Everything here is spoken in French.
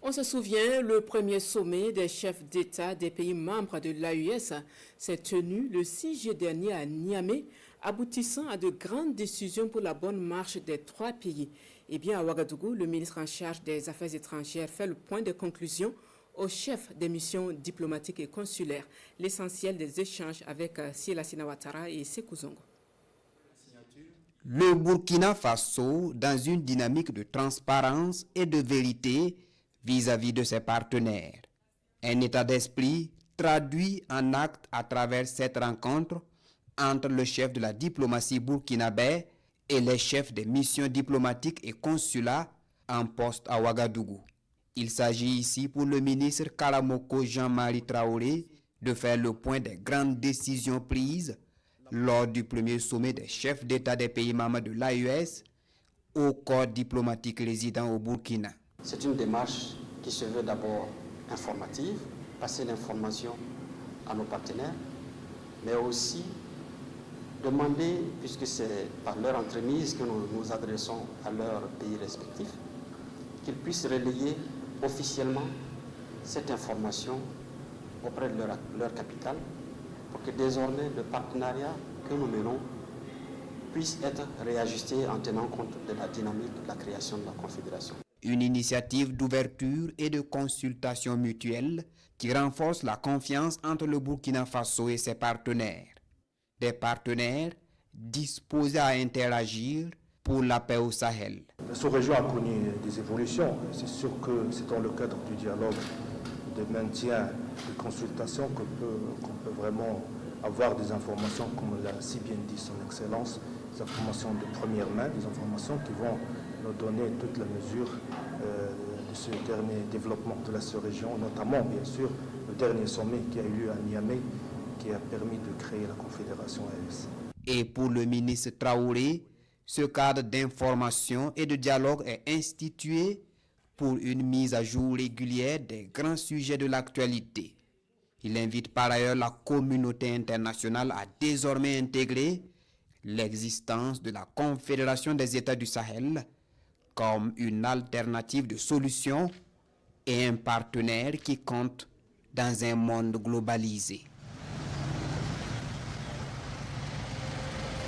On se souvient, le premier sommet des chefs d'État des pays membres de l'AES s'est tenu le 6 juillet dernier à Niamey, aboutissant à de grandes décisions pour la bonne marche des trois pays. Eh bien, à Ouagadougou, le ministre en charge des Affaires étrangères fait le point de conclusion aux chefs des missions diplomatiques et consulaires, l'essentiel des échanges avec Sylla Ouattara et Sékou Zongo. Le Burkina Faso, dans une dynamique de transparence et de vérité vis-à-vis de ses partenaires. Un état d'esprit traduit en actes à travers cette rencontre entre le chef de la diplomatie burkinabé et les chefs des missions diplomatiques et consulats en poste à Ouagadougou. Il s'agit ici pour le ministre Kalamoko Jean-Marie Traoré de faire le point des grandes décisions prises lors du premier sommet des chefs d'État des pays membres de l'AES au corps diplomatique résident au Burkina. C'est une démarche qui se veut d'abord informative, passer l'information à nos partenaires, mais aussi demander, puisque c'est par leur entremise que nous nous adressons à leurs pays respectifs, qu'ils puissent relayer officiellement cette information auprès de leur capitale, pour que désormais le partenariat que nous menons puisse être réajusté en tenant compte de la dynamique de la création de la Confédération. Une initiative d'ouverture et de consultation mutuelle qui renforce la confiance entre le Burkina Faso et ses partenaires. Des partenaires disposés à interagir pour la paix au Sahel. La sous-région a connu des évolutions. C'est sûr que c'est dans le cadre du dialogue de maintien de consultation qu'on peut vraiment avoir des informations, comme l'a si bien dit son Excellence, des informations de première main, des informations qui vont nous donner toute la mesure de ce dernier développement de la sous-région, notamment bien sûr le dernier sommet qui a eu lieu à Niamey, qui a permis de créer la Confédération AES. Et pour le ministre Traoré, ce cadre d'information et de dialogue est institué pour une mise à jour régulière des grands sujets de l'actualité. Il invite par ailleurs la communauté internationale à désormais intégrer l'existence de la Confédération des États du Sahel comme une alternative de solution et un partenaire qui compte dans un monde globalisé.